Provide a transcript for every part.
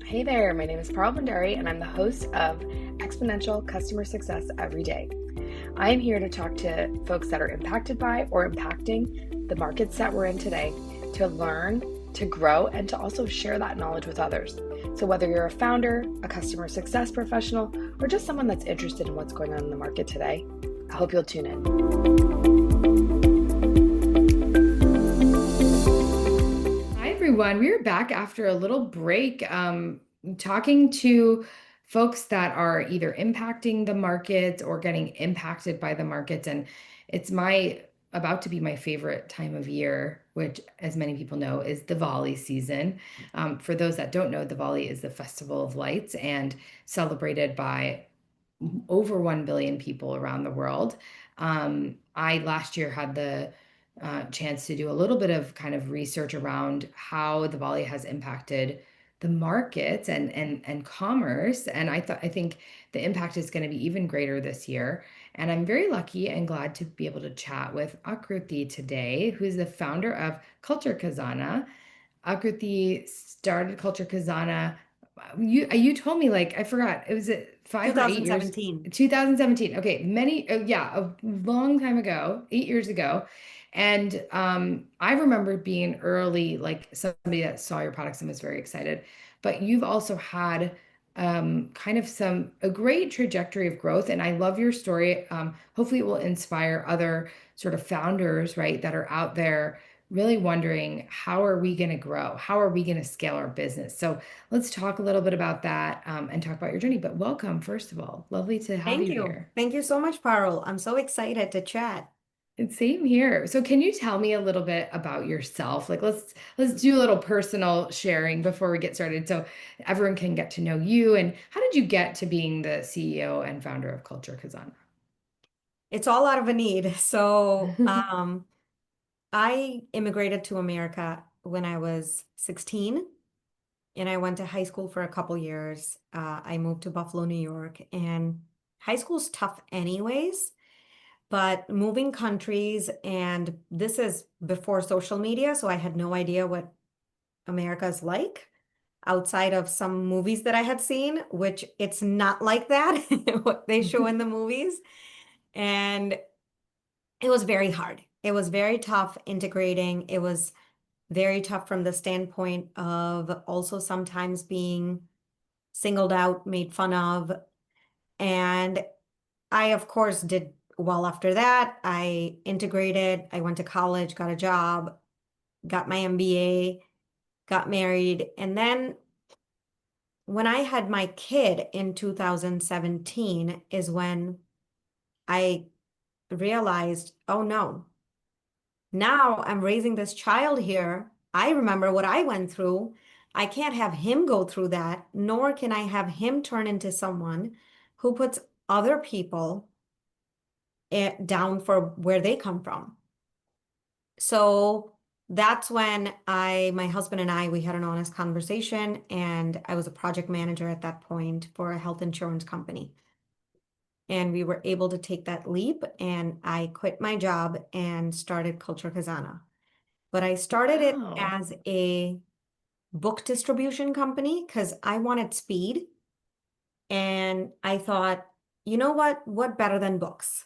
Hey there, my name is Parul and I'm the host of Exponential Customer Success Every Day. I am here to talk to folks that are impacted by or impacting the markets that we're in today to learn, to grow, and to also share that knowledge with others. So, whether you're a founder, a customer success professional, or just someone that's interested in what's going on in the market today, I hope you'll tune in. Hi, everyone. We're back after a little break, talking to folks that are either impacting the markets or getting impacted by the markets. And it's about to be my favorite time of year, which, as many people know, is Diwali season. For those that don't know, Diwali is the Festival of Lights and celebrated by over 1 billion people around the world. I last year had the chance to do a little bit of kind of research around how the Diwali has impacted the markets and commerce. And I think the impact is going to be even greater this year. And I'm very lucky and glad to be able to chat with Akruti today, who's the founder of Culture Khazana. Akruti started Culture Khazana. You told me, like, I forgot, it was 5 or 8 years. 2017. 2017. Okay, yeah, a long time ago, 8 years ago. And I remember being early, like somebody that saw your products and was very excited. But you've also had kind of a great trajectory of growth. And I love your story. Hopefully it will inspire other sort of founders, right, that are out there really wondering, how are we going to grow? How are we going to scale our business? So let's talk a little bit about that, and talk about your journey. But welcome, first of all. Lovely to have Thank you you. here. Thank you so much, Parul. I'm so excited to chat. And same here. So can you tell me a little bit about yourself? Like, let's do a little personal sharing before we get started, so everyone can get to know you. And how did you get to being the CEO and founder of Culture Khazana? It's all out of a need. So, I immigrated to America when I was 16, and I went to high school for a couple years. I moved to Buffalo, New York, and high school's tough anyways, but moving countries, and this is before social media, so I had no idea what America's like outside of some movies that I had seen, which it's not like that, what they show in the movies. And it was very hard. It was very tough integrating. It was very tough from the standpoint of also sometimes being singled out, made fun of. And I, of course, did well after that. I integrated, I went to college, got a job, got my MBA, got married. And then when I had my kid in 2017 is when I realized, oh no, now I'm raising this child here. I remember what I went through. I can't have him go through that, nor can I have him turn into someone who puts other people down for where they come from. So that's when my husband and I, we had an honest conversation, and I was a project manager at that point for a health insurance company. And we were able to take that leap, and I quit my job and started Culture Khazana. But I started it Wow. as a book distribution company because I wanted speed. And I thought, you know what? What better than books?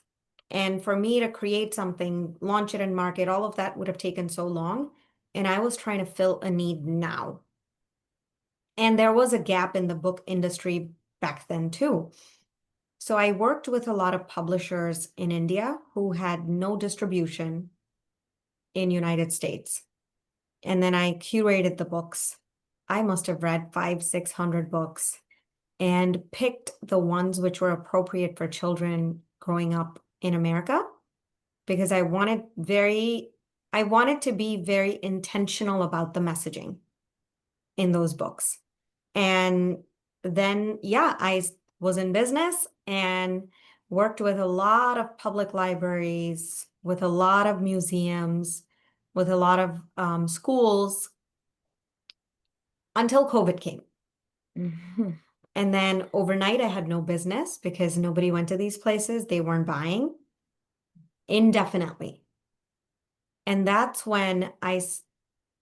And for me to create something, launch it and market, all of that would have taken so long. And I was trying to fill a need now. And there was a gap in the book industry back then too. So I worked with a lot of publishers in India who had no distribution in United States. And then I curated the books. I must have read 500, 600 books and picked the ones which were appropriate for children growing up in America because I wanted to be very intentional about the messaging in those books. And then, yeah, I was in business and worked with a lot of public libraries, with a lot of museums, with a lot of schools until COVID came. Mhm. And then overnight, I had no business because nobody went to these places. They weren't buying indefinitely. And that's when I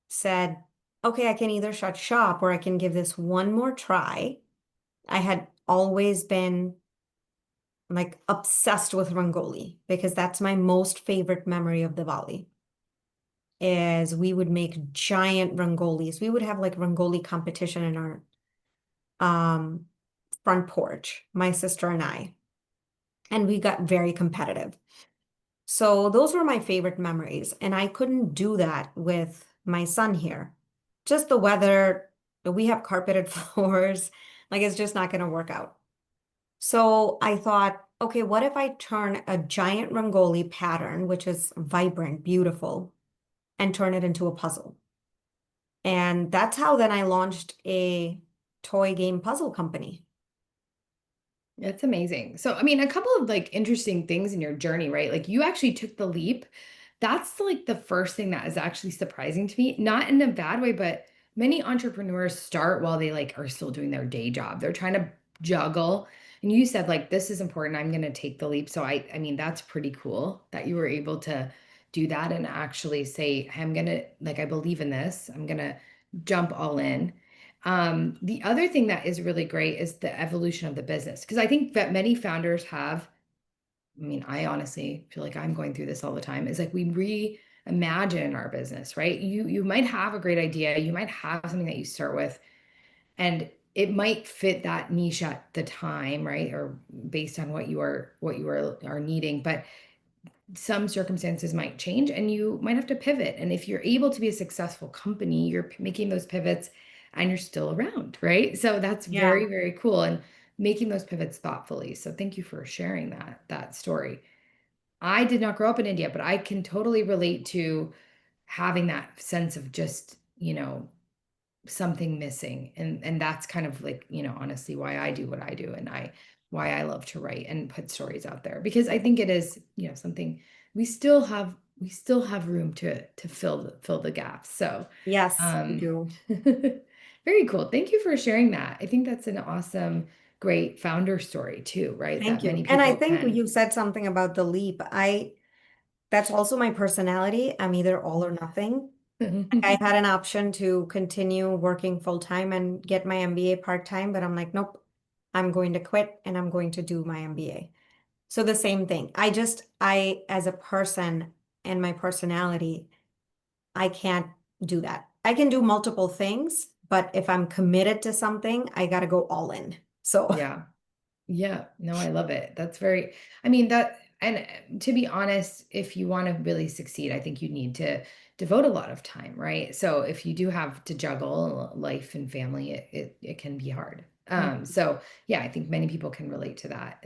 said, okay, I can either shut shop or I can give this one more try. I had always been like obsessed with Rangoli because that's my most favorite memory of Diwali. Is we would make giant rangolis. We would have like rangoli competition in our um front porch, my sister and I, and we got very competitive. So those were my favorite memories, and I couldn't do that with my son here. Just the weather, we have carpeted floors, like it's just not going to work out. So I thought, okay, what if I turn a giant rangoli pattern, which is vibrant, beautiful, and turn it into a puzzle? And that's how then I launched a toy game puzzle company. That's amazing. So, I mean, a couple of like interesting things in your journey, right? Like you actually took the leap. That's like the first thing that is actually surprising to me, not in a bad way, but many entrepreneurs start while they like are still doing their day job. They're trying to juggle. And you said like this is important. I'm going to take the leap. So I mean, that's pretty cool that you were able to do that and actually say, "Hey, I'm going to like I believe in this. I'm going to jump all in." The other thing that is really great is the evolution of the business because I think that many founders have. I mean, I honestly feel like I'm going through this all the time. Is like we reimagine our business, right? You might have a great idea, you might have something that you start with, and it might fit that niche at the time, right? Or based on what you are needing, but some circumstances might change and you might have to pivot. And if you're able to be a successful company, you're making those pivots and you're still around, right? So that's very, Yeah. very cool and making those pivots thoughtfully. So thank you for sharing that story. I did not grow up in India, but I can totally relate to having that sense of just, something missing. And that's kind of like, honestly why I do what I do and why I love to write and put stories out there because I think it is, something we still have room to fill the gaps. So, Yes, we um do. very cool. Thank you for sharing that. I think that's an awesome, great founder story too, right? Thank That you. many And I people think can. you said something about the leap. That's also my personality. I'm either all or nothing. I had an option to continue working full time and get my MBA part time, but I'm like, nope, I'm going to quit and I'm going to do my MBA. So the same thing. As a person and my personality, I can't do that. I can do multiple things, but if I'm committed to something, I got to go all in. So, Yeah. Yeah, no, I love it. That's very, I mean, and to be honest, if you want to really succeed, I think you need to devote a lot of time, right? So if you do have to juggle life and family, it can be hard. So yeah, I think many people can relate to that.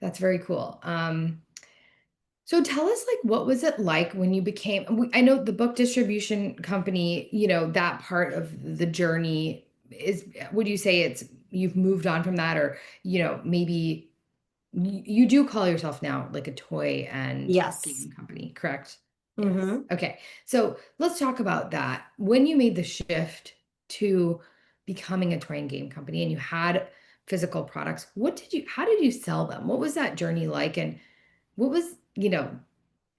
That's very cool. So tell us like what was it like when you became I know the book distribution company, that part of the journey is would you say it's you've moved on from that or maybe you do call yourself now like a toy and yes. game company, correct? Yes. Hmm. Okay. So let's talk about that. When you made the shift to becoming a toy and game company and you had physical products, how did you sell them? What was that journey like? And what was,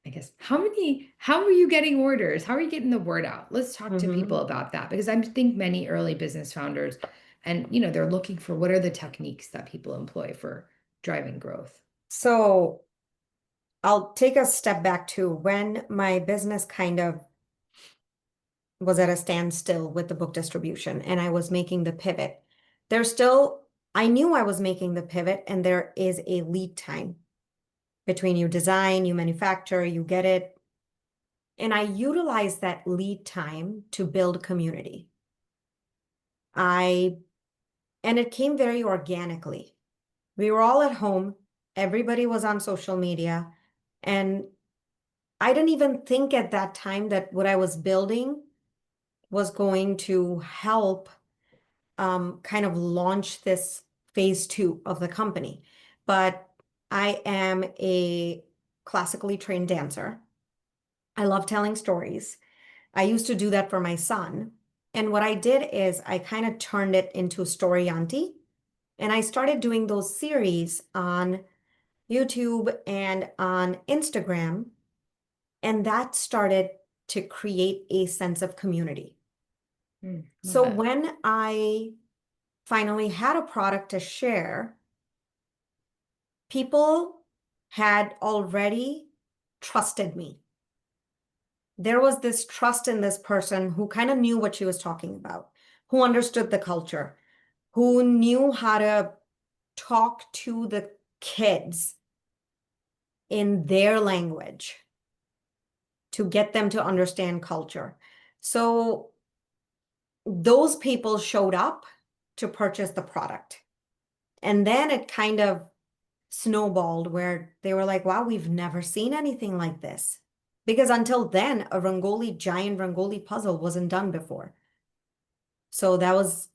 I guess, how are you getting orders? How are you getting the word out? Let's talk to people Hmm. about that because I think many early business founders and, they're looking for what are the techniques that people employ for driving growth. So I'll take a step back to when my business kind of was at a standstill with the book distribution and I was making the pivot. I knew I was making the pivot, and there is a lead time between you design, you manufacture, you get it. And I utilized that lead time to build community. I, and it came very organically. We were all at home, everybody was on social media, and I didn't even think at that time that what I was building was going to help kind of launch this phase two of the company. But I am a classically trained dancer. I love telling stories. I used to do that for my son. And what I did is I kind of turned it into story auntie. And I started doing those series on YouTube and on Instagram. And that started to create a sense of community. Love So that. when I finally had a product to share, people had already trusted me. There was this trust in this person who kind of knew what she was talking about, who understood the culture, who knew how to talk to the kids in their language to get them to understand culture. So those people showed up to purchase the product. And then it kind of snowballed where they were like, wow, we've never seen anything like this. Because until then, a giant Rangoli puzzle wasn't done before. So that was,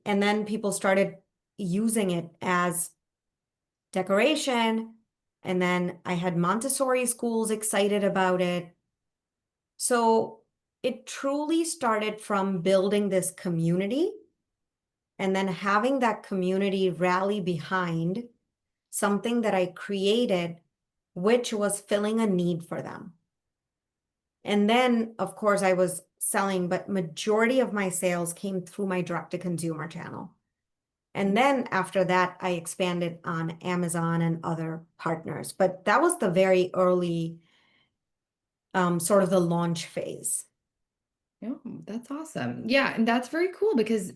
and then people started using it as decoration. And then I had Montessori schools excited about it. So it truly started from building this community and then having that community rally behind something that I created, which was filling a need for them. And then, of course, I was selling, but majority of my sales came through my direct-to-consumer channel. And then after that, I expanded on Amazon and other partners. But that was the very early, sort of the launch phase. Oh, that's awesome. Yeah, and that's very cool because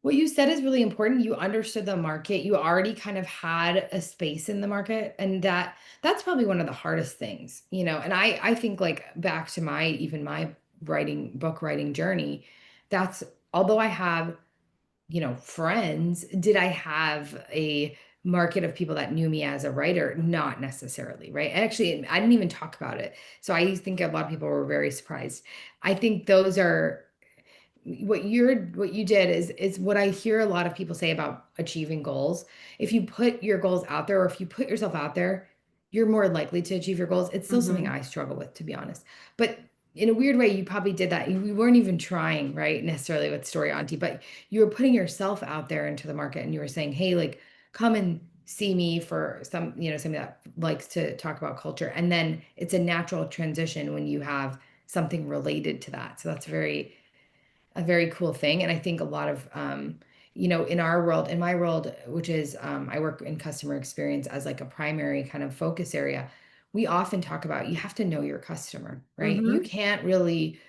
what you said is really important. You understood the market. You already kind of had a space in the market, and that's probably one of the hardest things, And I think like back to my book writing journey, that's although I have friends, did I have a market of people that knew me as a writer? Not necessarily, right? Actually, I didn't even talk about it. So I think a lot of people were very surprised. I think those are what you did is what I hear a lot of people say about achieving goals. If you put your goals out there, or if you put yourself out there, you're more likely to achieve your goals. It's still something Mm-hmm. I struggle with, to be honest. But in a weird way, you probably did that. We weren't even trying, right, necessarily with Story Auntie, but you were putting yourself out there into the market, and you were saying, hey, like, come and see me for somebody that likes to talk about culture. And then it's a natural transition when you have something related to that. So that's a very cool thing. And I think a lot of, in our world, in my world, which is, I work in customer experience as like a primary kind of focus area. We often talk about you have to know your customer, right? You Mm-hmm. can't really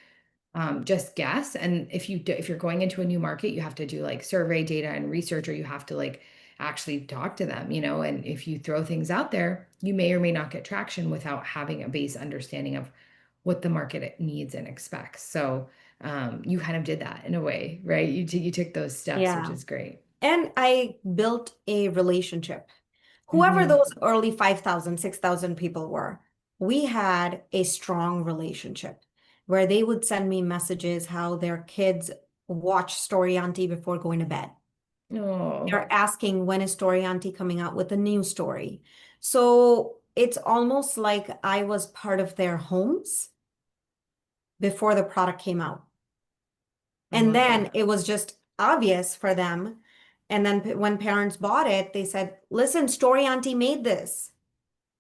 just guess. And if you're going into a new market, you have to do like survey data and research, or you have to like actually talk to them, And if you throw things out there, you may or may not get traction without having a base understanding of what the market needs and expects. So you kind of did that in a way, right? You took those steps, which Yeah. is great. And I built a relationship. Whoever Hmm. those early 5,000, 6,000 people were, we had a strong relationship where they would send me messages how their kids watch Story Auntie before going to bed. Oh. They're asking when is Story Auntie coming out with a new story. So it's almost like I was part of their homes before the product came out. I And love then that. it was just obvious for them. And then when parents bought it, they said, listen, Story Auntie made this.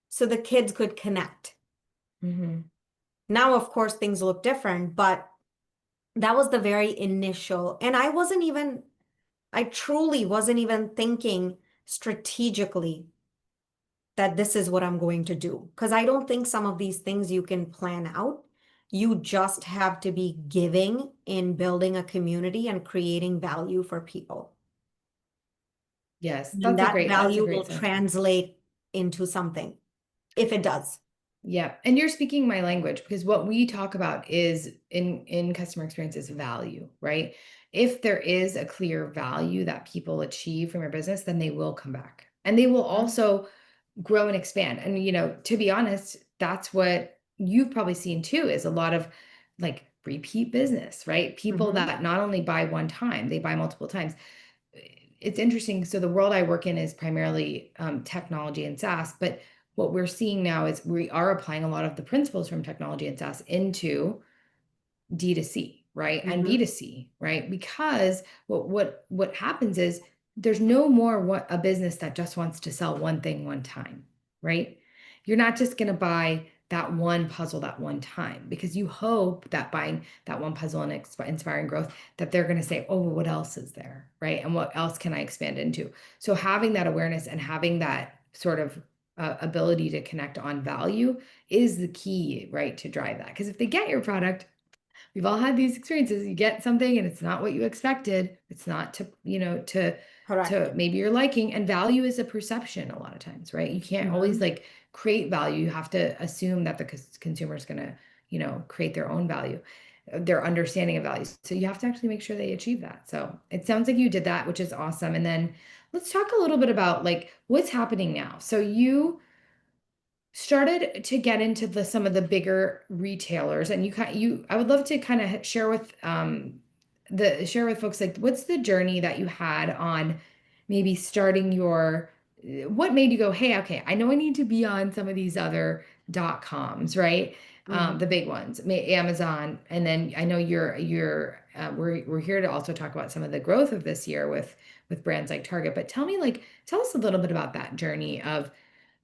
So the kids could connect. Hmm. Now, of course, things look different, but that was the very initial. And I truly wasn't even thinking strategically that this is what I'm going to do. Because I don't think some of these things you can plan out. You just have to be giving in building a community and creating value for people. Yes, And that that's a value will great sentiment. translate into something if it does. Yeah. And you're speaking my language, because what we talk about is in customer experience is value, right? If there is a clear value that people achieve from your business, then they will come back. And they will Mhm. also grow and expand. And to be honest, that's what you've probably seen too, is a lot of like repeat business, right? People Mhm. that not only buy one time, they buy multiple times. It's interesting. So the world I work in is primarily technology and SaaS, but what we're seeing now is we are applying a lot of the principles from technology and SaaS into D2C, right? And Mhm. B2C, right? Because what happens is there's no more what a business that just wants to sell one thing one time, right? You're not just going to buy that one puzzle that one time, because you hope that buying that one puzzle and inspiring growth, that they're going to say, oh, well, what else is there, right? And what else can I expand into? So having that awareness and having that sort of ability to connect on value is the key, right, to drive that. Because if they get your product, we've all had these experiences. You get something and it's not what you expected. It's not to, Correct. maybe your liking. And value is a perception a lot of times, right? You can't always like create value. You have to assume that the consumer is going to, create their own value, their understanding of values. So you have to actually make sure they achieve that. So it sounds like you did that, which is awesome. And then let's talk a little bit about like what's happening now. So you started to get into some of the bigger retailers, and I would love to kind of share with share with folks like what's the journey that you had on maybe starting your what made you go, hey, okay, I know I need to be on some of these other .coms, right? The big ones, Amazon, and then I know we're here to also talk about some of the growth of this year with brands like Target. But tell us a little bit about that journey of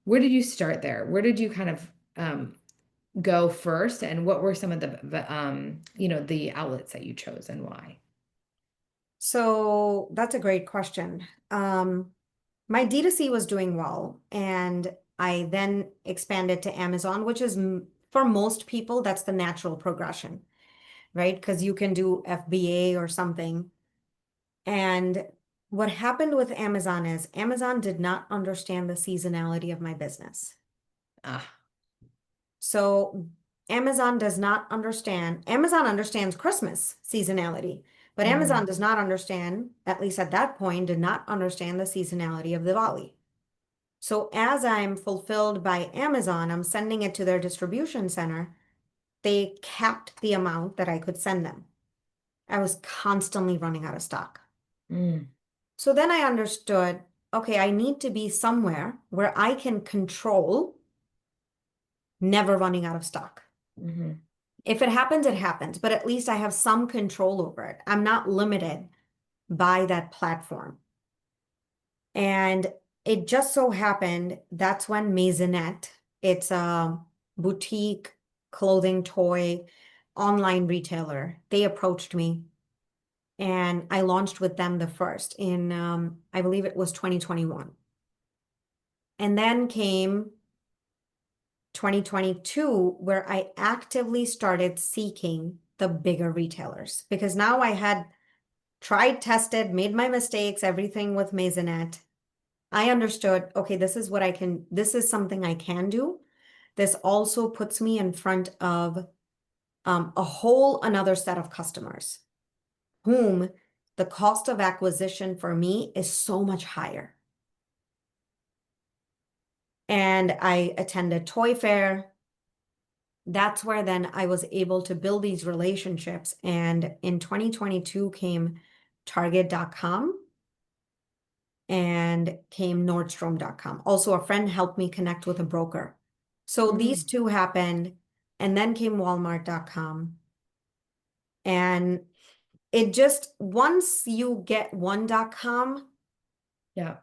where did you start there? Where did you kind of go first, and what were some of the outlets that you chose and why? So that's a great question. My D2C was doing well, and I then expanded to Amazon, which is for most people, that's the natural progression, right? Because you can do FBA or something. And what happened with Amazon is Amazon did not understand the seasonality of my business. Ah, So Amazon does not understand. Amazon understands Christmas seasonality, but Amazon does not understand, at least at that point, did not understand the seasonality of Diwali. So as I'm fulfilled by Amazon, I'm sending it to their distribution center. They capped the amount that I could send them. I was constantly running out of stock. mm, So then I understood, okay, I need to be somewhere where I can control never running out of stock. mm-hmm, If it happens, it happens, but at least I have some control over it. I'm not limited by that platform. And it just so happened that's when Maisonette, it's a boutique clothing toy online retailer, they approached me and I launched with them the first in, I believe it was 2021. And then came 2022, where I actively started seeking the bigger retailers because now I had tried, tested, made my mistakes, everything with Maisonette. I understood, okay, this is something I can do. This also puts me in front of a whole another set of customers whom the cost of acquisition for me is so much higher. And I attended Toy Fair. That's where then I was able to build these relationships. And in 2022 came Target.com and came Nordstrom.com. Also, a friend helped me connect with a broker. So these two happened, and then came Walmart.com. And it just, once you get one.com, yeah,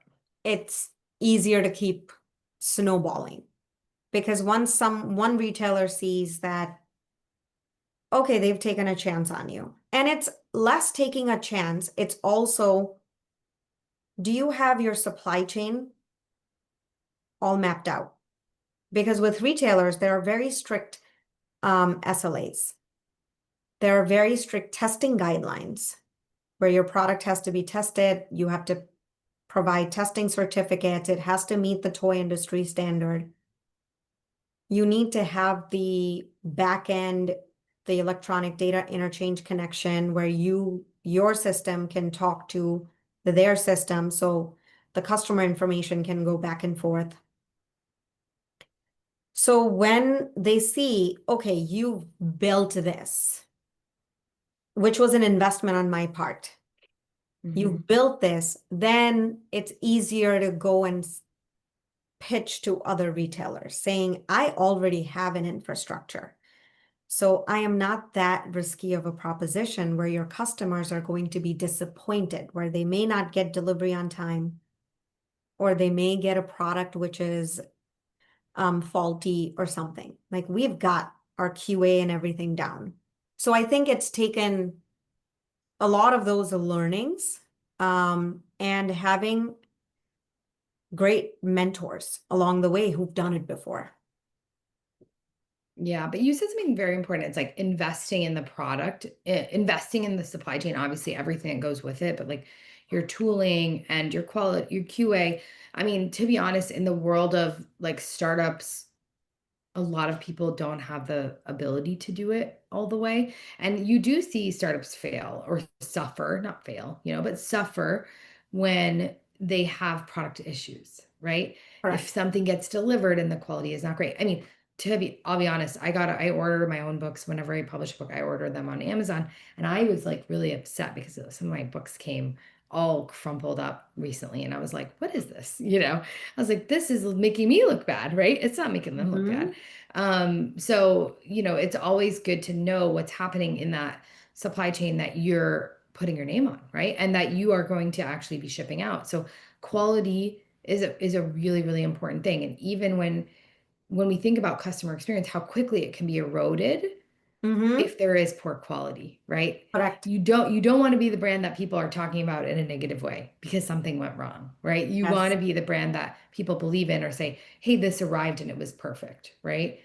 it's easier to keep snowballing. Because once one retailer sees that, okay, they've taken a chance on you. And it's less taking a chance. It's also, do you have your supply chain all mapped out? Because with retailers, there are very strict SLAs. There are very strict testing guidelines where your product has to be tested. You have to provide testing certificates. It has to meet the toy industry standard. You need to have the back end, the electronic data interchange connection where your system can talk to their system so the customer information can go back and forth. So when they see, okay, you've built this, which was an investment on my part, you've built this, then it's easier to go and pitch to other retailers saying, I already have an infrastructure. So I am not that risky of a proposition where your customers are going to be disappointed, where they may not get delivery on time, or they may get a product which is faulty or something. Like we've got our QA and everything down. So I think it's taken a lot of those learnings and having great mentors along the way who've done it before. Yeah, but you said something very important. It's like investing in the product, investing in the supply chain, obviously everything that goes with it, but like your tooling and your quality, your QA. I mean, to be honest, in the world of like startups, a lot of people don't have the ability to do it all the way. And you do see startups fail or suffer, not fail, but suffer when they have product issues, right? If Correct. something gets delivered and the quality is not great. I mean, I'll be honest, I order my own books whenever I publish a book, I order them on Amazon. And I was like really upset because some of my books came all crumpled up recently. And I was like, what is this? I was like, this is making me look bad, right? It's not making them look bad. So, it's always good to know what's happening in that supply chain that you're putting your name on, right? And that you are going to actually be shipping out. So quality is a really, really important thing. And even when we think about customer experience, how quickly it can be eroded if there is poor quality, right? Correct. You don't want to be the brand that people are talking about in a negative way because something went wrong, right? You want Yes. to be the brand that people believe in or say, hey, this arrived and it was perfect, right?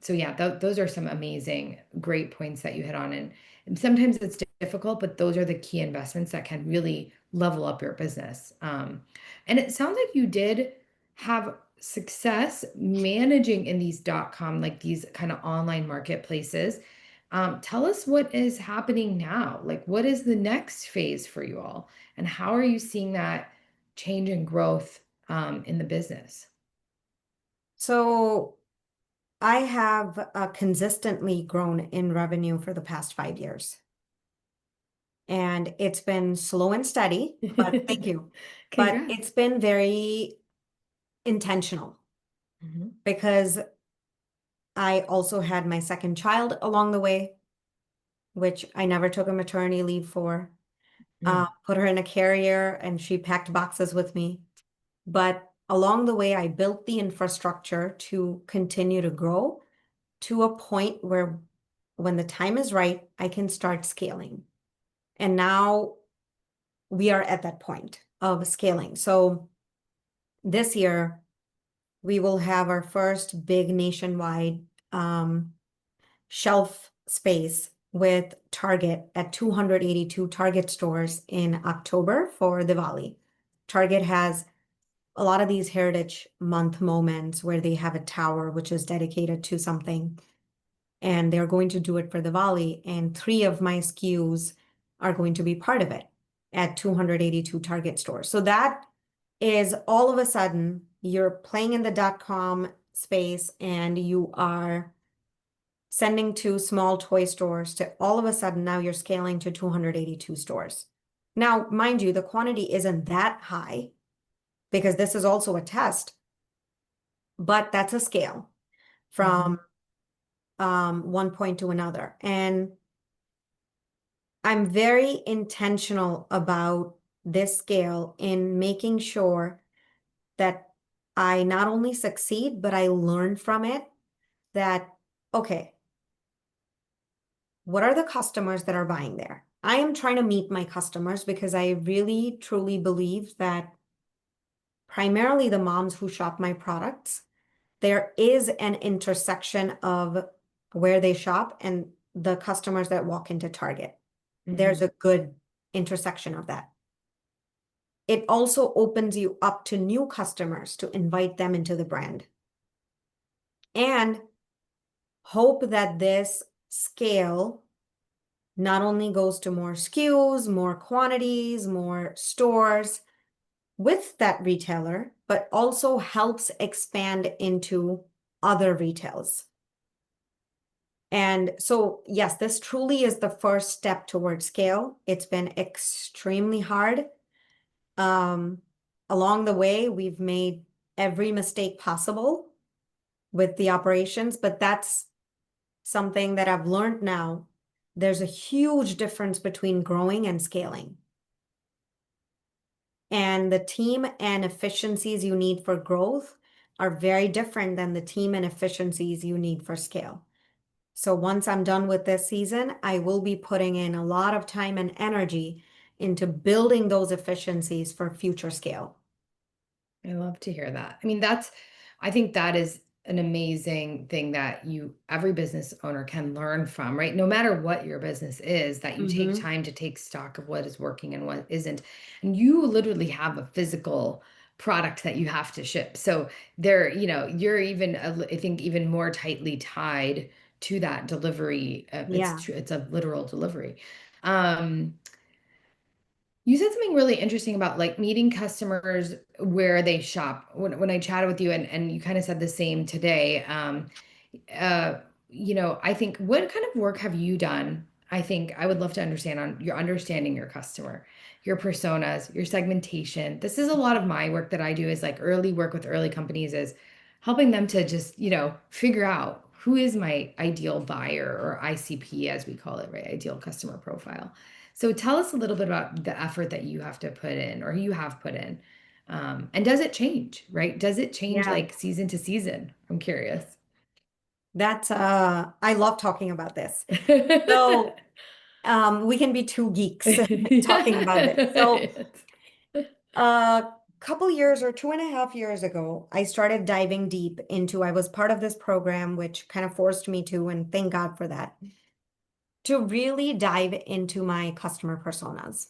So yeah, those are some amazing, great points that you hit on. And sometimes it's difficult, but those are the key investments that can really level up your business. And it sounds like you did have success managing in these .com, like these kind of online marketplaces. Tell us what is happening now. Like, what is the next phase for you all? And how are you seeing that change and growth in the business? So I have consistently grown in revenue for the past 5 years. And it's been slow and steady, but thank you. But Congrats. it's been very intentional because I also had my second child along the way, which I never took a maternity leave for. Put her in a carrier and she packed boxes with me. But along the way, I built the infrastructure to continue to grow to a point where when the time is right, I can start scaling. And now we are at that point of scaling. So this year, we will have our first big nationwide shelf space with Target at 282 Target stores in October for Diwali. Target has a lot of these Heritage Month moments where they have a tower which is dedicated to something, and they're going to do it for Diwali, and 3 of my SKUs are going to be part of it at 282 Target stores. So that is all of a sudden you're playing in the .com space and you are sending to small toy stores to all of a sudden now you're scaling to 282 stores. Now, mind you, the quantity isn't that high because this is also a test, but that's a scale from one point to another. And I'm very intentional about this scale in making sure that I not only succeed, but I learn from it that, okay, what are the customers that are buying there? I am trying to meet my customers because I really truly believe that primarily the moms who shop my products, there is an intersection of where they shop and the customers that walk into Target. There's a good intersection of that. It also opens you up to new customers to invite them into the brand. And hope that this scale not only goes to more SKUs, more quantities, more stores with that retailer, but also helps expand into other retails. And so, yes, this truly is the first step towards scale. It's been extremely hard. Along the way, we've made every mistake possible with the operations, but that's something that I've learned now. There's a huge difference between growing and scaling. And the team and efficiencies you need for growth are very different than the team and efficiencies you need for scale. So once I'm done with this season, I will be putting in a lot of time and energy into building those efficiencies for future scale. I love to hear that. I mean, I think that is an amazing thing that every business owner can learn from, right? No matter what your business is, that you take time to take stock of what is working and what isn't. And you literally have a physical product that you have to ship. So you're even, I think, even more tightly tied to that delivery. Yeah. It's a literal delivery. Um, You said something really interesting about like meeting customers where they shop. When I chatted with you, and you kind of said the same today. Uh, I think, what kind of work have you done? I think I would love to understand on your understanding your customer, your personas, your segmentation. This is a lot of my work that I do, is like early work with early companies, is helping them to just, figure out who is my ideal buyer, or ICP as we call it, right? Ideal customer profile. So tell us a little bit about the effort that you have to put in, or you have put in. And does it change, right? Does it change Yeah. like season to season? I'm curious. I love talking about this. So we can be two geeks talking about this. So a couple years or 2.5 years ago, I started diving deep into, I was part of this program, which kind of forced me to, and thank God for that, to really dive into my customer personas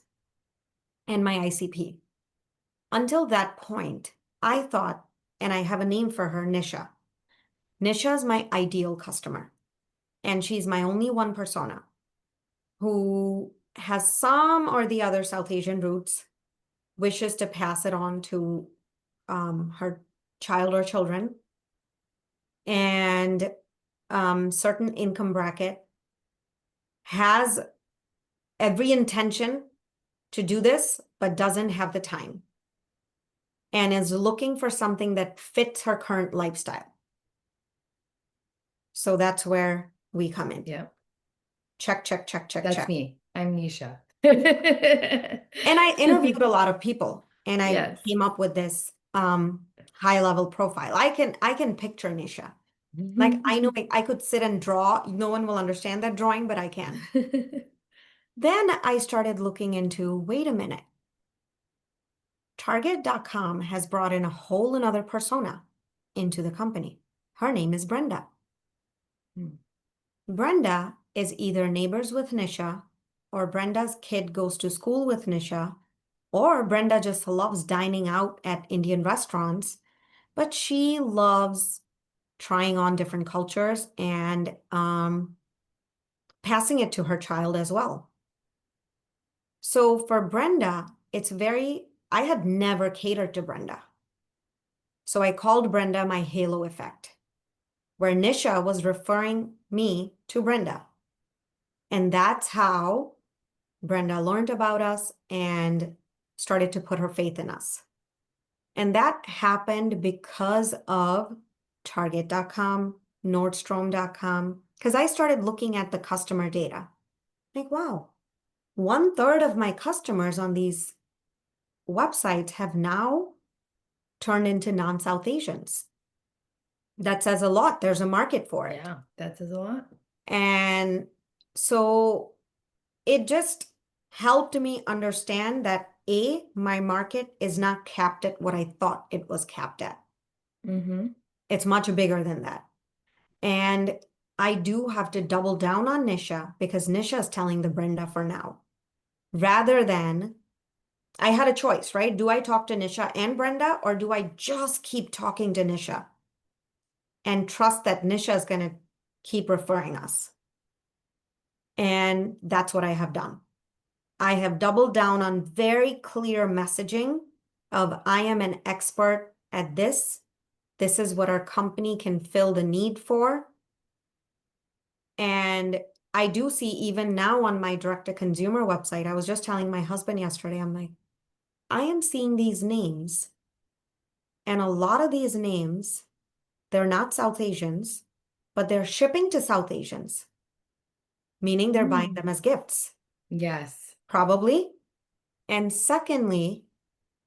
and my ICP. Until that point, I thought, and I have a name for her, Nisha. Nisha is my ideal customer, and she's my only one persona who has some or the other South Asian roots, wishes to pass it on to her child or children, and certain income bracket, has every intention to do this, but doesn't have the time, and is looking for something that fits her current lifestyle. So that's where we come in. Yeah. Check, check, check, check, That's check. me. I'm Nisha. And I interviewed a lot of people, and I Yes. came up with this high level profile. I can picture Nisha. Like, I know I could sit and draw. No one will understand that drawing, but I can. Then I started looking into, wait a minute. Target.com has brought in a whole another persona into the company. Her name is Brenda. Brenda is either neighbors with Nisha, or Brenda's kid goes to school with Nisha, or Brenda just loves dining out at Indian restaurants, but she loves trying on different cultures and passing it to her child as well. So for Brenda, I had never catered to Brenda. So I called Brenda my halo effect, where Nisha was referring me to Brenda. And that's how Brenda learned about us and started to put her faith in us. And that happened because of Target.com, Nordstrom.com, because I started looking at the customer data. Like, wow, 1/3 of my customers on these websites have now turned into non-South Asians. That says a lot. There's a market for it. Yeah, that says a lot. And so it just helped me understand that my market is not capped at what I thought it was capped at. It's much bigger than that. And I do have to double down on Nisha, because Nisha is telling the Brenda for now. Rather than, I had a choice, right? Do I talk to Nisha and Brenda, or do I just keep talking to Nisha and trust that Nisha is going to keep referring us? And that's what I have done. I have doubled down on very clear messaging of, I am an expert at this. This is what our company can fill the need for. And I do see, even now on my direct-to-consumer website, I was just telling my husband yesterday, I'm like, I am seeing these names, and a lot of these names, they're not South Asians, but they're shipping to South Asians, meaning they're buying them as gifts. Yes. Probably. And secondly,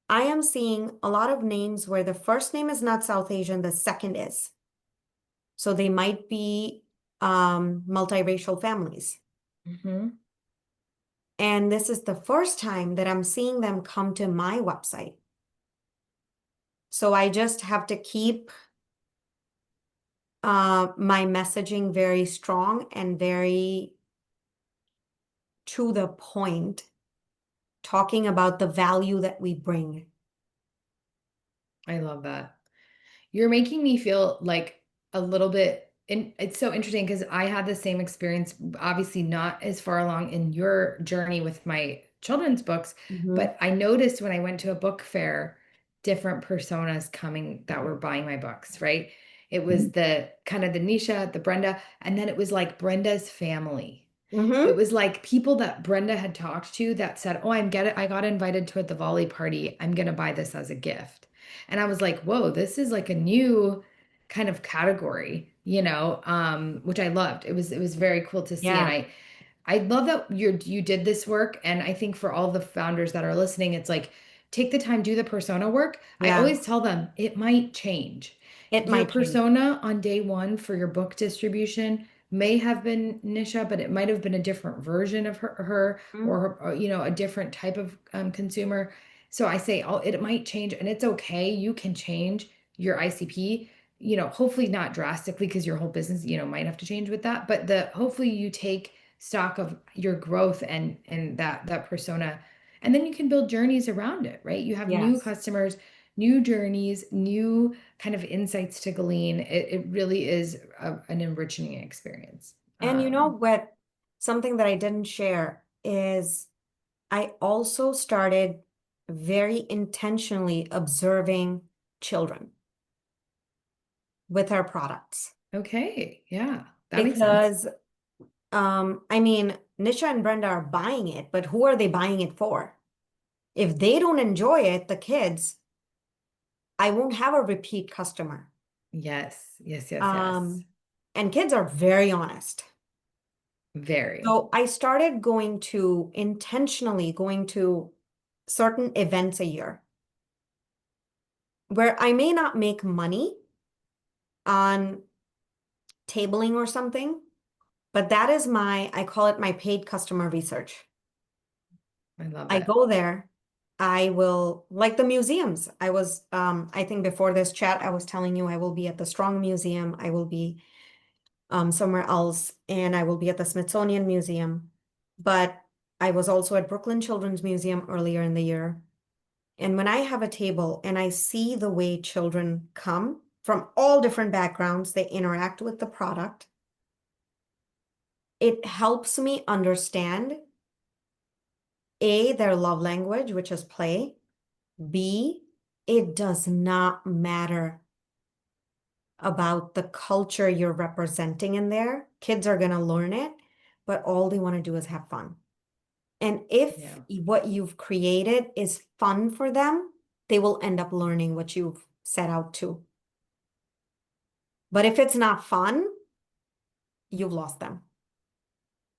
I am seeing a lot of names where the first name is not South Asian, the second is. So they might be multiracial families. Mm-hmm. And this is the first time that I'm seeing them come to my website. So I just have to keep my messaging very strong and very to the point, talking about the value that we bring. I love that. You're making me feel like a little bit, and it's so interesting because I had the same experience, obviously not as far along in your journey with my children's books, Mhm. but I noticed when I went to a book fair, different personas coming that were buying my books, right? It was the kind of the Nisha, the Brenda, and then it was like Brenda's family. It Mhm. was like people that Brenda had talked to that said, "Oh, I got invited to a Diwali party. I'm gonna buy this as a gift." And I was like, "Whoa, this is like a new kind of category, which I loved. It was very cool to see. And Yeah. I love that you did this work. And I think for all the founders that are listening, it's like take the time, do the persona work. I Yeah. always tell them it might change. It Your might change. persona on day one for your book distribution may have been Nisha, but it might have been a different version of her Mhm. or, a different type of consumer. So I say, oh, it might change, and it's okay. You can change your ICP. Hopefully not drastically because your whole business, might have to change with that. But the hopefully you take stock of your growth and that persona, and then you can build journeys around it, right? You have new Yes. customers, new journeys, new kind of insights to glean. It really is an enriching experience. And you know what? Something that I didn't share is I also started very intentionally observing children with our products Okay, yeah, that makes sense. because I mean, Nisha and Brenda are buying it, but who are they buying it for? If they don't enjoy it, the kids, I won't have a repeat customer. Yes, yes, yes, yes. Um, and kids are very honest. Very. So I started intentionally going to certain events a year where I may not make money on tabling or something, but that is I call it my paid customer research. I love I it. go there, I will, like the museums. I think before this chat, I was telling you I will be at the Strong Museum, I will be somewhere else, and I will be at the Smithsonian Museum. But I was also at Brooklyn Children's Museum earlier in the year. And when I have a table and I see the way children come from all different backgrounds, they interact with the product, it helps me understand A, their love language, which is play. B, it does not matter about the culture you're representing in there. Kids are going to learn it, but all they want to do is have fun. And if Yeah. what you've created is fun for them, they will end up learning what you've set out to. But if it's not fun, you've lost them.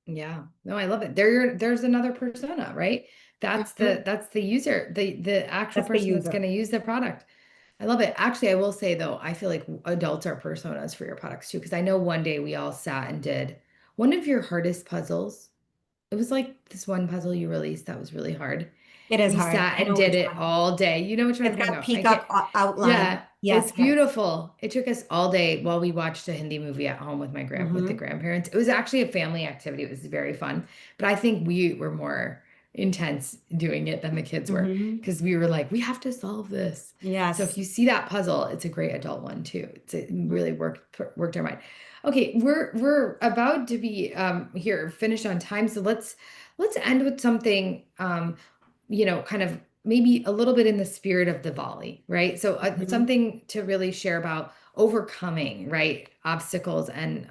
Yeah. No, I love it. There's another persona, right? That's the Mhm. that's the user, the actual That's the person that's going user. to use the product. I love it. Actually, I will say though, I feel like adults are personas for your products too, because I know one day we all sat and did one of your hardest puzzles. It was like this one puzzle you released that was really hard. It is We hard. sat I and know did which it one. all day. You know which one I'm It's talking got about. I can't. peacock outline. Yeah, it's Yes, yes. beautiful. It took us all day while we watched a Hindi movie at home with with the Hmm. grandparents. It was actually a family activity. It was very fun. But I think we were more intense doing it than the kids were Hmm. because we were like, we have to solve this. So if Yes. you see that puzzle, it's a great adult one too. It really worked our mind. Okay, we're about to be here finished on time. So let's end with something kind of maybe a little bit in the spirit of Diwali, right? So Hmm. something to really share about overcoming, right, obstacles and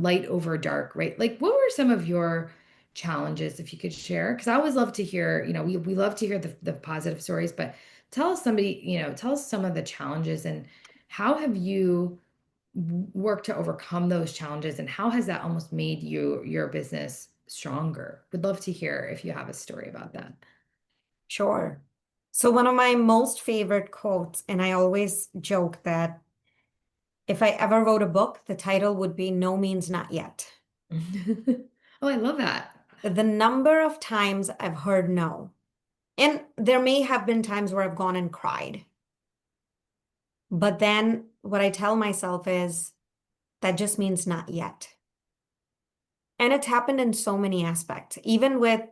light over dark, right? Like, what were some of your challenges, if you could share? Because I always love to hear, we love to hear the positive stories, but tell us some of the challenges and how have you worked to overcome those challenges and how has that almost made your business stronger? Would love to hear if you have a story about that. Sure. So one of my most favorite quotes, and I always joke that if I ever wrote a book, the title would be No Means Not Yet. Oh, I love that. The number of times I've heard no, and there may have been times where I've gone and cried, but then what I tell myself is that just means not yet. And it's happened in so many aspects, even with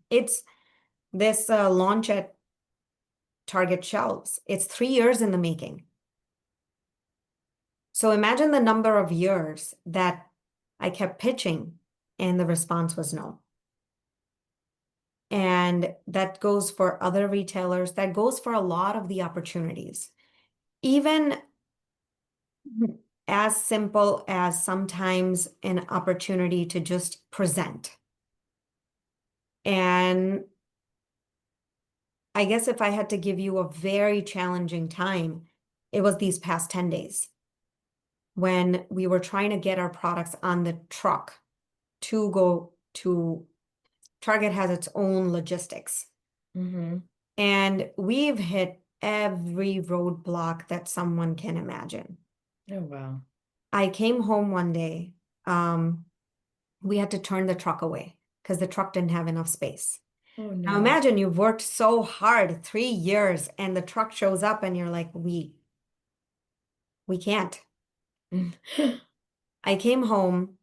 it's this launch at Target shelves. It's 3 years in the making. So imagine the number of years that I kept pitching and the response was no. And that goes for other retailers. That goes for a lot of the opportunities. Even as simple as sometimes an opportunity to just present. And I guess if I had to give you a very challenging time, it was these past 10 days when we were trying to get our products on the truck to go to Target has its own logistics. Mm-hmm. And we've hit every roadblock that someone can imagine. Oh, wow. I came home one day. We had to turn the truck away because the truck didn't have enough space. Oh, Now no. imagine you've worked so hard 3 years and the truck shows up and you're like, we can't. I came home.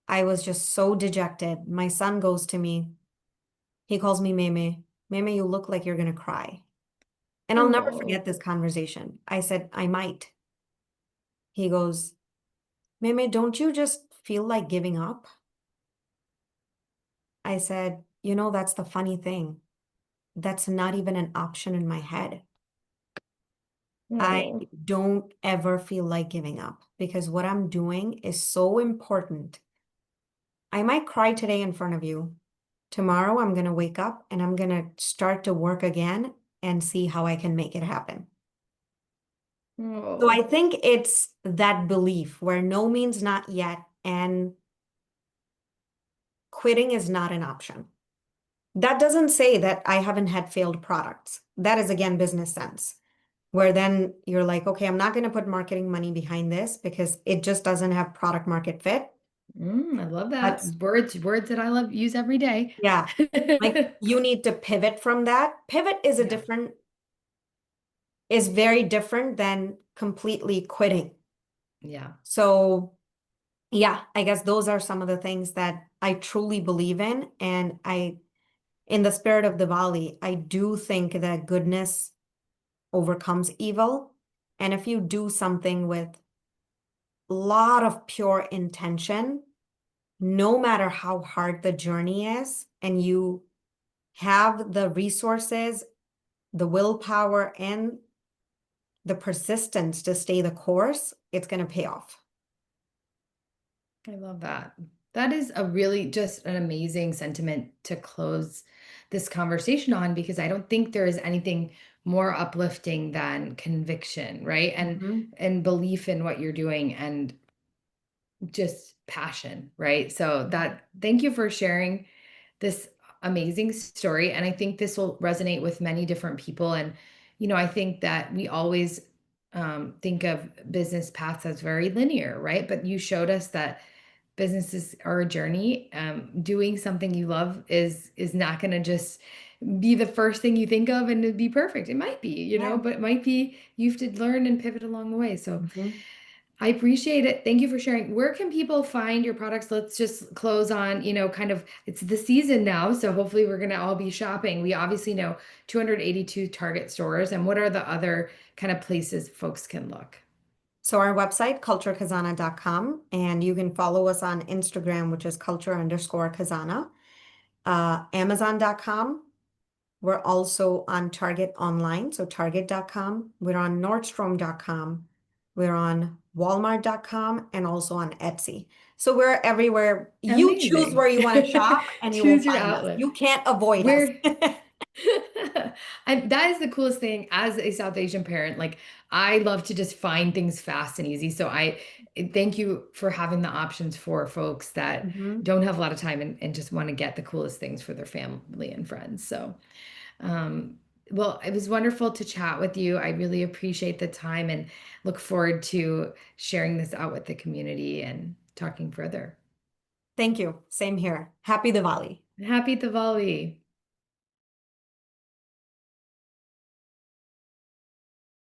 I was just so dejected. My son goes to me. He calls me Meme. Meme, you look like you're going to cry. And I'll never Oh. forget this conversation. I said, I might. He goes, Meme, don't you just feel like giving up? I said, that's the funny thing. That's not even an option in my head. I Oh. don't ever feel like giving up because what I'm doing is so important. I might cry today in front of you. Tomorrow, I'm going to wake up and I'm going to start to work again and see how I can make it happen. So I Oh. think it's that belief where no means not yet and quitting is not an option. That doesn't say that I haven't had failed products. That is, again, business sense, where then you're like, okay, I'm not going to put marketing money behind this because it just doesn't have product market fit. I love that. But Words that I love use every day. yeah, like you need to pivot from that. Pivot is Yeah. is very different than completely quitting. Yeah. So yeah, I guess those are some of the things that I truly believe in. And in the spirit of Diwali, I do think that goodness overcomes evil. And if you do something with a lot of pure intention, no matter how hard the journey is, and you have the resources, the willpower, and the persistence to stay the course, it's going to pay off. I love that. That is a really just an amazing sentiment to close this conversation on because I don't think there is anything more uplifting than conviction, right? Mhm. And belief in what you're doing and just passion, right? So that thank you for sharing this amazing story. And I think this will resonate with many different people. And, I think that we always think of business paths as very linear, right? But you showed us that businesses are a journey. Doing something you love is not going to just be the first thing you think of and it'd be perfect. It might be, Yeah. but it might be you have to learn and pivot along the way. So Mhm. I appreciate it. Thank you for sharing. Where can people find your products? Let's just close on, kind of it's the season now, so hopefully we're going to all be shopping. We obviously know 282 Target stores, and what are the other kind of places folks can look? So our website, culturekhazana.com, and you can follow us on Instagram, which is culture_khazana. Amazon.com. We're also on Target online, so target.com. We're on Nordstrom.com. We're on Walmart.com and also on Etsy. So we're everywhere. You choose Amazing. where you want to shop and you will Choose your find us. outlet. You can't avoid us. Where that is the coolest thing as a South Asian parent. Like I love to just find things fast and easy. So I thank you for having the options for folks that Mhm. don't have a lot of time and just want to get the coolest things for their family and friends. So Well, it was wonderful to chat with you. I really appreciate the time and look forward to sharing this out with the community and talking further. Thank you. Same here. Happy Diwali. Happy Diwali.